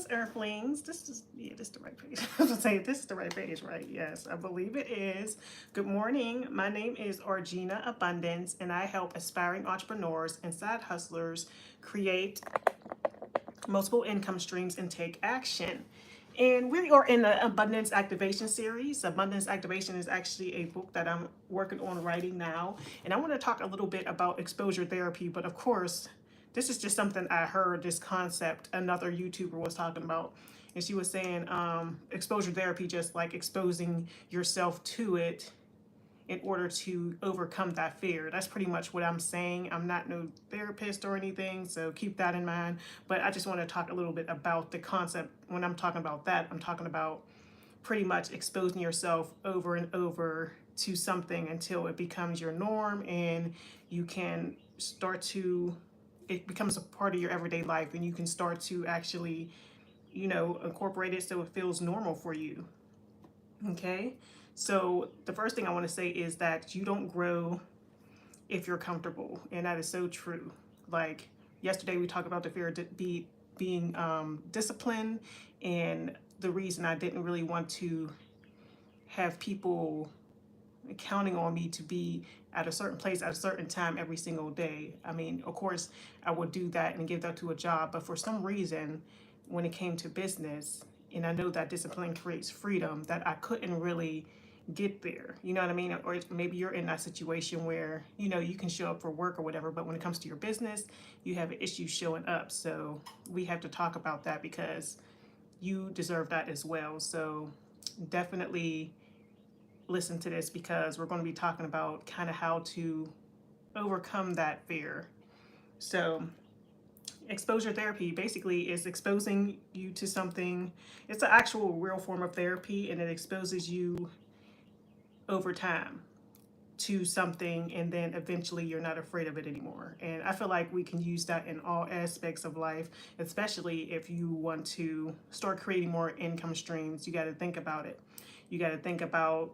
Greetings, Earthlings. This is the right page. I was gonna say this is the right page, right? Yes, I believe it is. Good morning. My name is Argina Abundance, and I help aspiring entrepreneurs and side hustlers create multiple income streams and take action. And we are in the Abundance Activation series. Abundance Activation is actually a book that I'm working on writing now. And I want to talk a little bit about exposure therapy, but of course, this is just something I heard this concept another YouTuber was talking about. And she was saying exposure therapy, just like exposing yourself to it in order to overcome that fear. That's pretty much what I'm saying. I'm not no therapist or anything, so keep that in mind. But I just want to talk a little bit about the concept. When I'm talking about that, I'm talking about pretty much exposing yourself over and over to something until it becomes your norm and you can start to, it becomes a part of your everyday life and you can start to actually, incorporate it so it feels normal for you. Okay? So the first thing I want to say is that you don't grow if you're comfortable, and that is so true. Like yesterday, we talked about the fear of being disciplined, and the reason I didn't really want to have people counting on me to be at a certain place at a certain time every single day. I mean, of course, I would do that and give that to a job, but for some reason, when it came to business, and I know that discipline creates freedom, that I couldn't really get there. You know what I mean? Or maybe you're in that situation where, you can show up for work or whatever, but when it comes to your business, you have an issue showing up. So we have to talk about that because you deserve that as well. So definitely listen to this because we're going to be talking about kind of how to overcome that fear. So exposure therapy basically is exposing you to something. It's an actual real form of therapy, and it exposes you over time to something, and then eventually you're not afraid of it anymore. And I feel like we can use that in all aspects of life, especially if you want to start creating more income streams. You got to think about it. You got to think about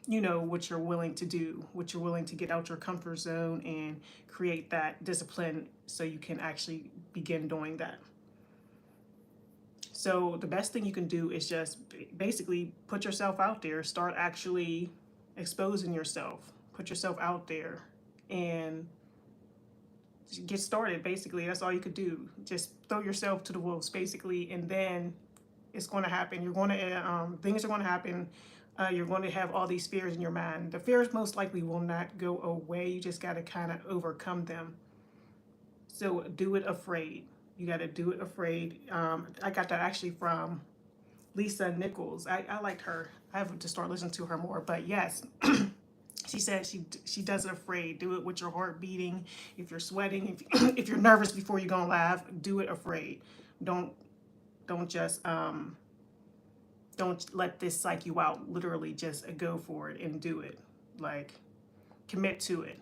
what you're willing to do, what you're willing to get out your comfort zone and create that discipline so you can actually begin doing that. So the best thing you can do is just basically put yourself out there, start actually exposing yourself, put yourself out there and get started. Basically, that's all you could do. Just throw yourself to the wolves basically, and then it's going to happen. You're going to, things are going to happen. You're going to have all these fears in your mind. The fears most likely will not go away. You just got to kind of overcome them. So do it afraid. You got to do it afraid. I got that actually from Lisa Nichols. I liked her. I have to start listening to her more. But yes, she said she does it afraid. Do it with your heart beating. If you're sweating, if you're nervous before you go live, do it afraid. Don't just don't let this psych you out. Literally just go for it and do it. Like commit to it.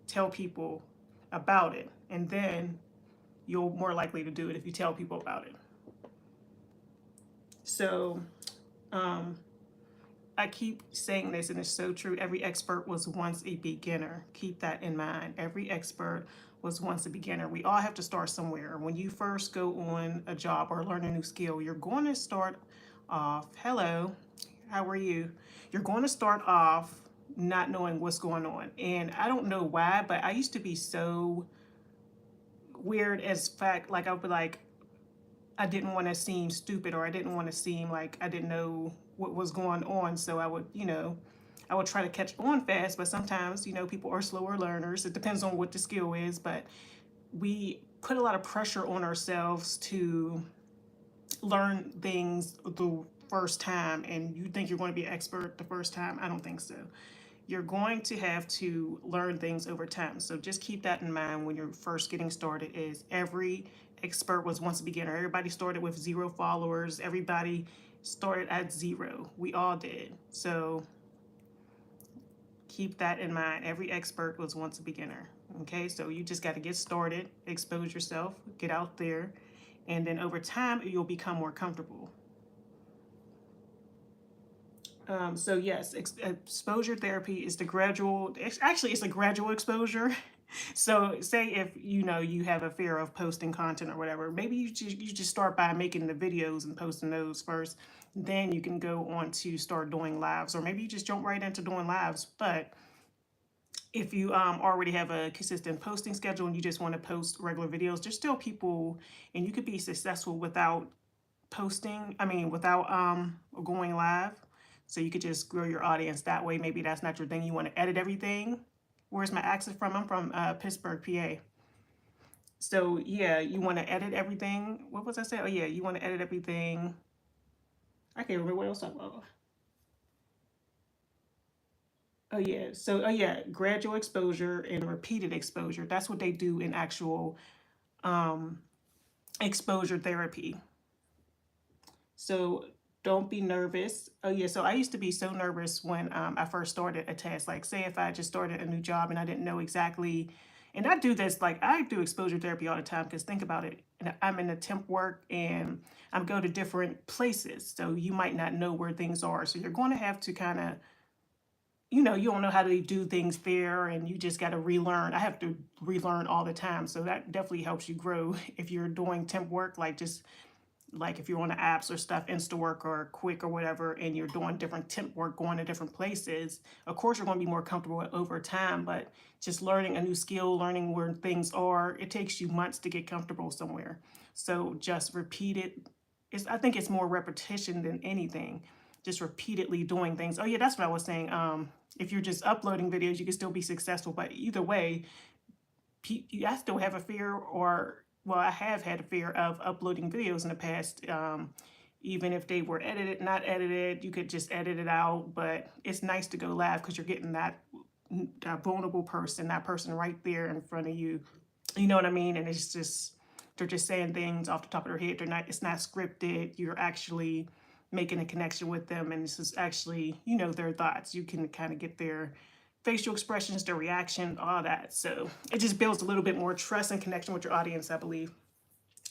Tell people about it, and then you're more likely to do it if you tell people about it. So I keep saying this, and it's so true. Every expert was once a beginner. Keep that in mind. Every expert was once a beginner. We all have to start somewhere. When you first go on a job or learn a new skill, you're going to start off, hello, how are you? You're going to start off not knowing what's going on. And I don't know why, but I used to be so weird as fact, like I would be like, I didn't want to seem stupid, or I didn't want to seem like I didn't know what was going on. So I would, I would try to catch on fast, but sometimes, people are slower learners. It depends on what the skill is, but we put a lot of pressure on ourselves to learn things the first time, and you think you're going to be an expert the first time. I don't think so. You're going to have to learn things over time. So just keep that in mind when you're first getting started. Is every expert was once a beginner. Everybody started with 0 followers. Everybody started at 0. We all did. So keep that in mind. Every expert was once a beginner. Okay, so you just got to get started, expose yourself, get out there, and then over time you'll become more comfortable. So yes, exposure therapy is the gradual, it's a gradual exposure. So say if you have a fear of posting content or whatever, maybe you just start by making the videos and posting those first. Then you can go on to start doing lives, or maybe you just jump right into doing lives. But if you already have a consistent posting schedule and you just want to post regular videos, there's still people, and you could be successful without posting. I mean, without going live. So you could just grow your audience that way. Maybe that's not your thing. You want to edit everything. Where's my accent from? I'm from Pittsburgh, PA. So yeah, you want to edit everything. What was I saying? Oh yeah, you want to edit everything. I can't remember what else I was. Oh yeah. So oh yeah, gradual exposure and repeated exposure. That's what they do in actual um, exposure therapy. So don't be nervous. Oh yeah. So I used to be so nervous when I first started a task. Like say if I just started a new job and I didn't know exactly. And I do this, like I do exposure therapy all the time, because think about it. I'm in a temp work and I'm go to different places. So you might not know where things are. So you're going to have to kind of, you don't know how to do things there, and you just got to relearn. I have to relearn all the time. So that definitely helps you grow if you're doing temp work, like just like if you're on the apps or stuff, Instawork or Quick or whatever, and you're doing different temp work, going to different places. Of course, you're going to be more comfortable over time, but just learning a new skill, learning where things are, it takes you months to get comfortable somewhere. So just repeat it. I think it's more repetition than anything. Just repeatedly doing things. Oh yeah, that's what I was saying. If you're just uploading videos, you can still be successful. But either way, I still have a fear, or well, I have had a fear of uploading videos in the past. Even if they were edited, not edited, you could just edit it out. But it's nice to go live because you're getting that vulnerable person, that person right there in front of you. You know what I mean? And it's just they're just saying things off the top of their head. They're not. It's not scripted. You're actually making a connection with them, and this is actually their thoughts. You can kind of get their facial expressions, their reaction, all that. So it just builds a little bit more trust and connection with your audience, I believe.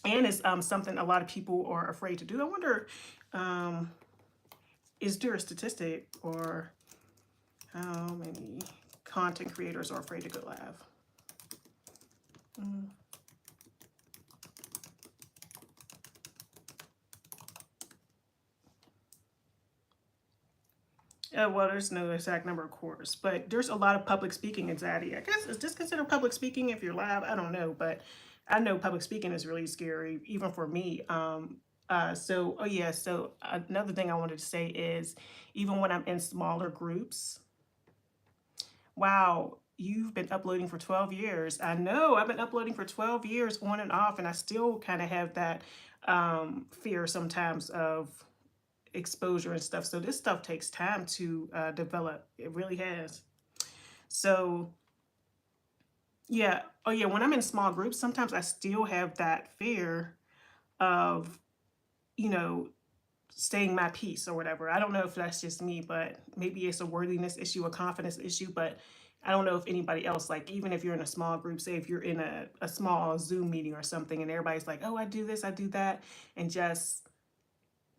And it's something a lot of people are afraid to do. I wonder, um, is there a statistic or how many content creators are afraid to go live? Mm. Well, there's no exact number, of course, but there's a lot of public speaking anxiety. I guess is this considered public speaking if you're live? I don't know, but I know public speaking is really scary, even for me. So oh yeah, so another thing I wanted to say is, even when I'm in smaller groups, wow, you've been uploading for 12 years. I know I've been uploading for 12 years on and off, and I still kind of have that fear sometimes of exposure and stuff. So this stuff takes time to develop. It really has. So yeah. Oh yeah. When I'm in small groups, sometimes I still have that fear of, you know, staying my peace or whatever. I don't know if that's just me, but maybe it's a worthiness issue, a confidence issue, but I don't know if anybody else, like even if you're in a small group, say if you're in a small Zoom meeting or something, and everybody's like, oh, I do this, I do that, and just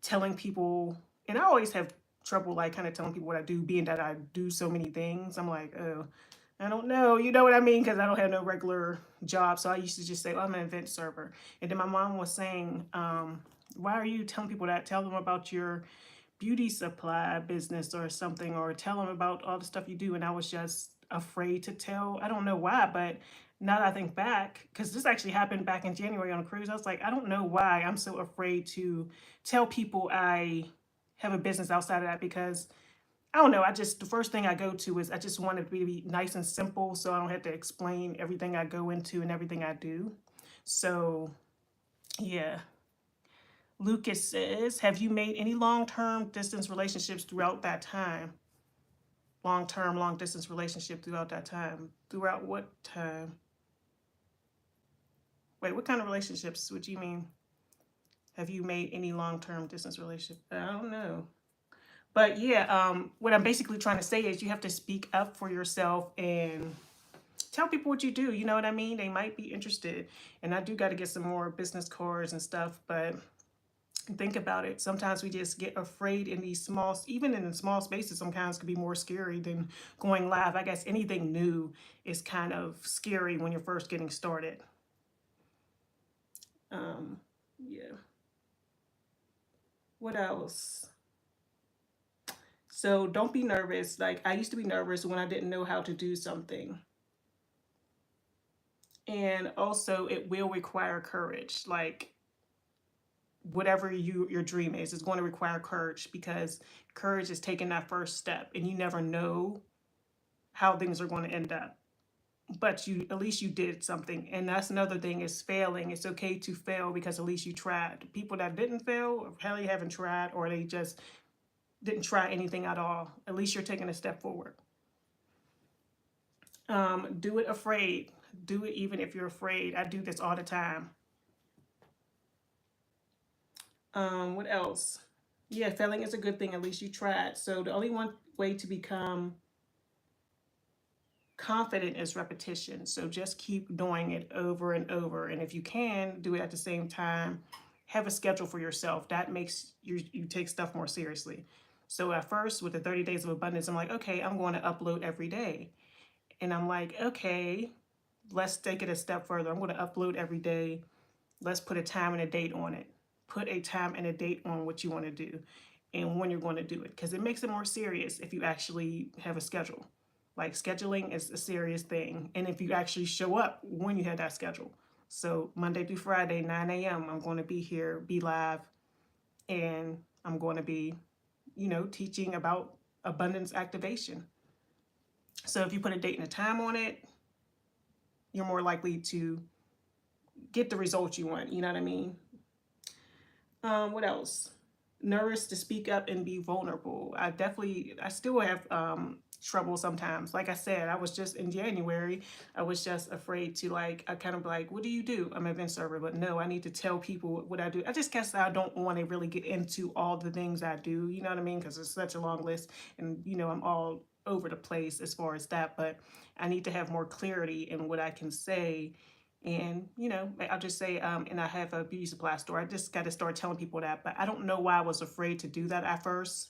telling people, and I always have trouble like kind of telling people what I do, being that I do so many things. I'm like, oh, I don't know, you know what I mean? Because I don't have no regular job. So I used to just say, oh, I'm an event server. And then my mom was saying, why are you telling people that? Tell them about your beauty supply business or something, or tell them about all the stuff you do. And I was just afraid to tell. I don't know why, but now that I think back, because this actually happened back in January on a cruise, I was like, I don't know why I'm so afraid to tell people I have a business outside of that, because I don't know. I just, the first thing I go to is I just want it to be nice and simple so I don't have to explain everything I go into and everything I do. So, yeah. Lucas says, have you made any long-term distance relationships throughout that time? Long-term, long-distance relationship throughout that time. Throughout what time? Wait, what kind of relationships would you mean? Have you made any long-term distance relationship? I don't know. But yeah, what I'm basically trying to say is you have to speak up for yourself and tell people what you do. You know what I mean? They might be interested. And I do got to get some more business cards and stuff, but Think about it. Sometimes we just get afraid in these small, even in small spaces, sometimes can be more scary than going live. I guess anything new is kind of scary when you're first getting started. Yeah. What else? So don't be nervous. Like I used to be nervous when I didn't know how to do something. And also it will require courage. Like whatever your dream is going to require courage, because courage is taking that first step and you never know how things are going to end up, but you at least you did something. And that's another thing, is failing. It's okay to fail because at least you tried. People that didn't fail probably haven't tried, or they just didn't try anything at all. At least you're taking a step forward. Do it afraid. Do it even if you're afraid. I do this all the time. What else? Yeah, failing is a good thing. At least you tried. So the only one way to become confident is repetition. So just keep doing it over and over. And if you can do it at the same time, have a schedule for yourself. That makes you take stuff more seriously. So at first, with the 30 days of abundance, I'm like, okay, I'm going to upload every day. And I'm like, okay, let's take it a step further. I'm going to upload every day. Let's put a time and a date on it. Put a time and a date on what you want to do and when you're going to do it, because it makes it more serious if you actually have a schedule. Like scheduling is a serious thing. And if you actually show up when you have that schedule. So Monday through Friday, 9 a.m., I'm going to be here, be live, and I'm going to be, teaching about abundance activation. So if you put a date and a time on it, you're more likely to get the results you want. You know what I mean? What else? Nervous to speak up and be vulnerable. I still have trouble sometimes. Like I said, I was just in January, I was just afraid to, like, I kind of like, what do you do? I'm an event server, but no, I need to tell people what I do. I just guess I don't want to really get into all the things I do, you know what I mean? Because it's such a long list, and I'm all over the place as far as that, but I need to have more clarity in what I can say. And, I'll just say, and I have a beauty supply store. I just got to start telling people that. But I don't know why I was afraid to do that at first.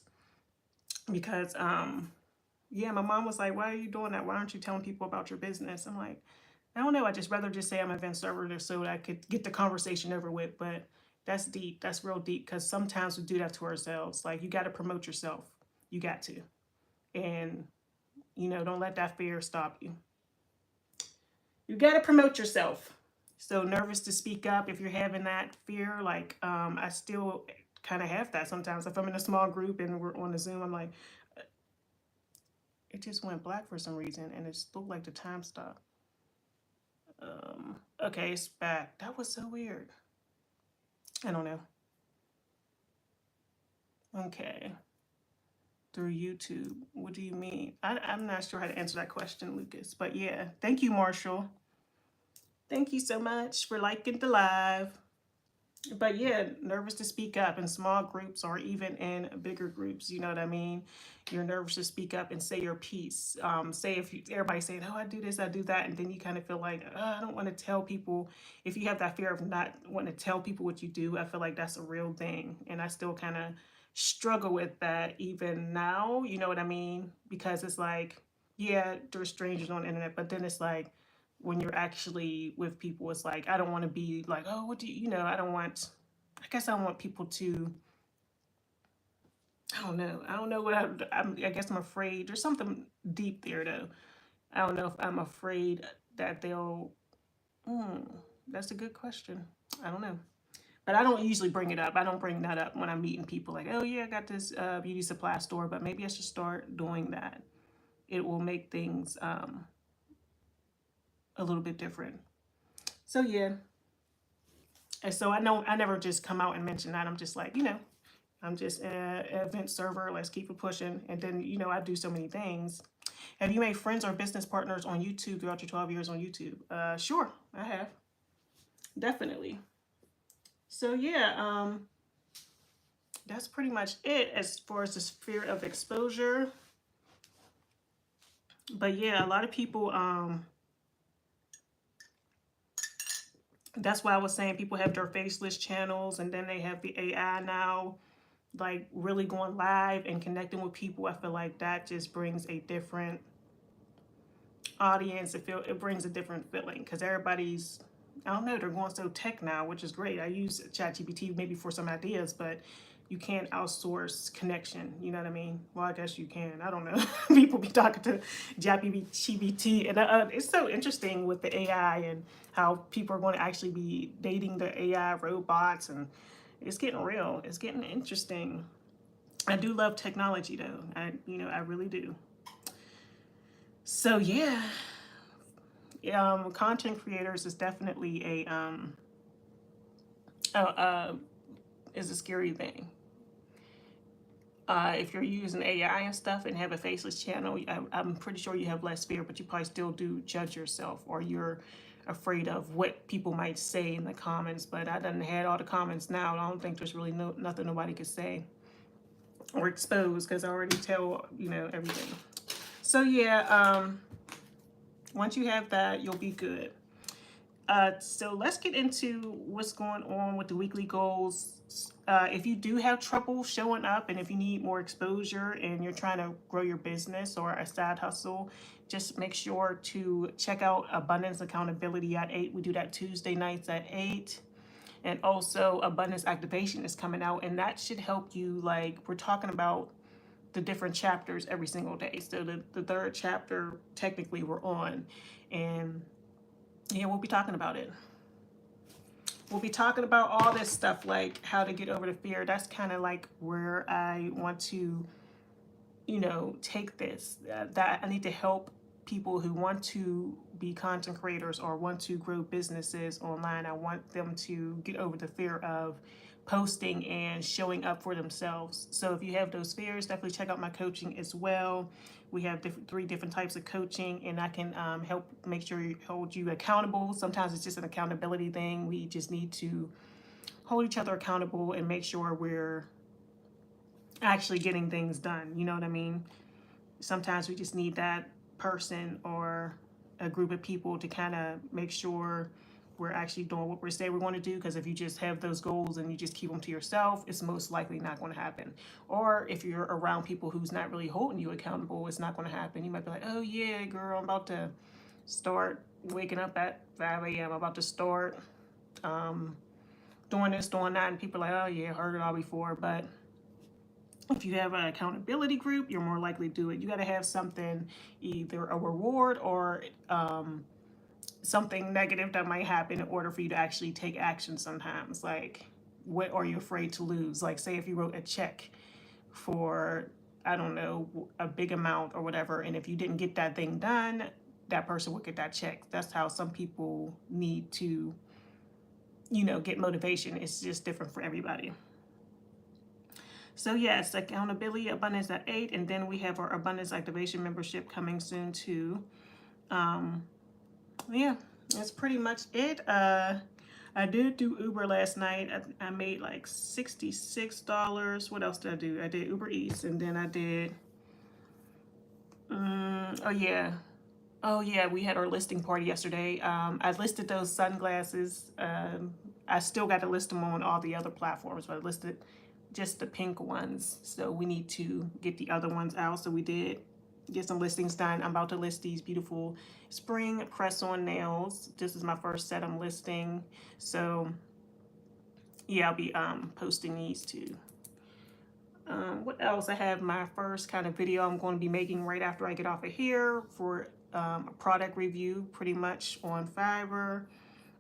Because, yeah, my mom was like, why are you doing that? Why aren't you telling people about your business? I'm like, I don't know. I just rather just say I'm an event server so that I could get the conversation over with. But that's deep. That's real deep. Because sometimes we do that to ourselves. Like, you got to promote yourself. You got to. And, don't let that fear stop you. You got to promote yourself. So nervous to speak up if you're having that fear. Like, I still kind of have that sometimes. If I'm in a small group and we're on the Zoom, I'm like, it just went black for some reason and it just looked like the time stopped. Okay, it's back. That was so weird. I don't know. Okay. Through YouTube. What do you mean? I'm not sure how to answer that question, Lucas. But yeah, thank you, Marshall. Thank you so much for liking the live. But yeah, nervous to speak up in small groups or even in bigger groups. You know what I mean? You're nervous to speak up and say your piece. Say if everybody's saying, "Oh, I do this, I do that," and then you kind of feel like, I don't want to tell people. If you have that fear of not wanting to tell people what you do, I feel like that's a real thing, and I still kind of struggle with that even now. You know what I mean? Because it's like, yeah, there's strangers on the internet, but then it's like, when you're actually with people, it's like, I don't want to be like, oh, what do I don't want, I guess I don't want people to, I don't know what I guess I'm afraid. There's something deep there though. I don't know if I'm afraid that they'll, hmm, that's a good question. I don't know. But I don't usually bring it up. I don't bring that up when I'm meeting people like, oh yeah, I got this beauty supply store, but maybe I should start doing that. It will make things a little bit different. So yeah, and so I know I never just come out and mention that. I'm just like, I'm just an event server. Let's keep it pushing. And then, I do so many things. Have you made friends or business partners on YouTube throughout your 12 years on YouTube? Sure, I have. Definitely. So yeah, that's pretty much it as far as the sphere of exposure. But yeah, a lot of people That's why I was saying people have their faceless channels, and then they have the AI now, like really going live and connecting with people. I feel like that just brings a different audience. It brings a different feeling because everybody's, I don't know, they're going so tech now, which is great. I use ChatGPT maybe for some ideas, but you can't outsource connection. You know what I mean? Well, I guess you can. I don't know. People be talking to ChatGPT, and it's so interesting with the AI and how people are going to actually be dating the AI robots, and it's getting real. It's getting interesting. I do love technology though. I really do. So yeah, content creators is definitely a is a scary thing. If you're using AI and stuff and have a faceless channel, I'm pretty sure you have less fear, but you probably still do judge yourself, or you're afraid of what people might say in the comments. But I done had all the comments now. I don't think there's really nothing nobody could say or expose because I already tell everything. So yeah, once you have that, you'll be good. So let's get into what's going on with the weekly goals. If you do have trouble showing up, and if you need more exposure and you're trying to grow your business or a side hustle, just make sure to check out Abundance Accountability at 8. We do that Tuesday nights at 8. And also Abundance Activation is coming out, and that should help you. Like, we're talking about the different chapters every single day. So the third chapter, technically, we're on. And yeah, we'll be talking about it. We'll be talking about all this stuff, like how to get over the fear. That's kind of like where I want to, take this. That I need to help people who want to be content creators or want to grow businesses online. I want them to get over the fear of posting and showing up for themselves. So if you have those fears, definitely check out my coaching as well. We have three different types of coaching, and I can help make sure you hold you accountable. Sometimes it's just an accountability thing. We just need to hold each other accountable and make sure we're actually getting things done. You know what I mean? Sometimes we just need that person or a group of people to kind of make sure we're actually doing what we say we're going to do. Because if you just have those goals and you just keep them to yourself, it's most likely not going to happen. Or if you're around people who's not really holding you accountable, it's not going to happen. You might be like, oh yeah, girl, I'm about to start waking up at 5 a.m. I'm about to start doing this, doing that. And people are like, oh yeah, heard it all before. But if you have an accountability group, you're more likely to do it. You got to have something, either a reward or something negative that might happen in order for you to actually take action sometimes. Like, what are you afraid to lose? Like, say if you wrote a check for, I don't know, a big amount or whatever, and if you didn't get that thing done, that person would get that check. That's how some people need to, get motivation. It's just different for everybody. So yes, accountability, abundance at 8, and then we have our abundance activation membership coming soon too. Yeah, that's pretty much it. I did do Uber last night. I made like $66. What else did I do? I did Uber Eats, and then I did, oh yeah, we had our listing party yesterday. I listed those sunglasses. I still got to list them on all the other platforms, but I listed just the pink ones. So we need to get the other ones out. So we did get some listings done. I'm about to list these beautiful spring press-on nails. This is my first set I'm listing. So yeah, I'll be posting these too. What else? I have my first kind of video I'm going to be making right after I get off of here for a product review, pretty much on Fiverr.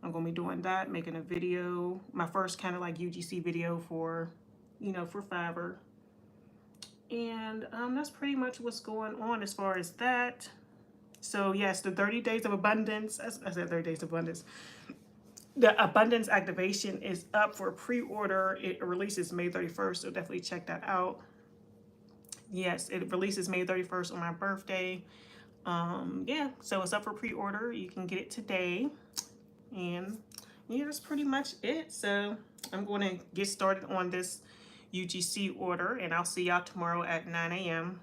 I'm going to be doing that, making a video, my first kind of like UGC video for, for Fiverr. And that's pretty much what's going on as far as that. So yes, the 30 days of abundance, I said 30 days of abundance. The abundance activation is up for pre-order. It releases May 31st, so definitely check that out. Yes, it releases May 31st on my birthday. Yeah, so it's up for pre-order. You can get it today. And yeah, that's pretty much it. So I'm going to get started on this UGC order, and I'll see y'all tomorrow at 9 a.m.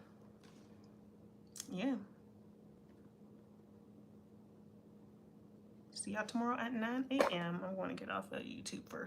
Yeah. See see y'all tomorrow at 9 a.m. I'm going to get off of YouTube first.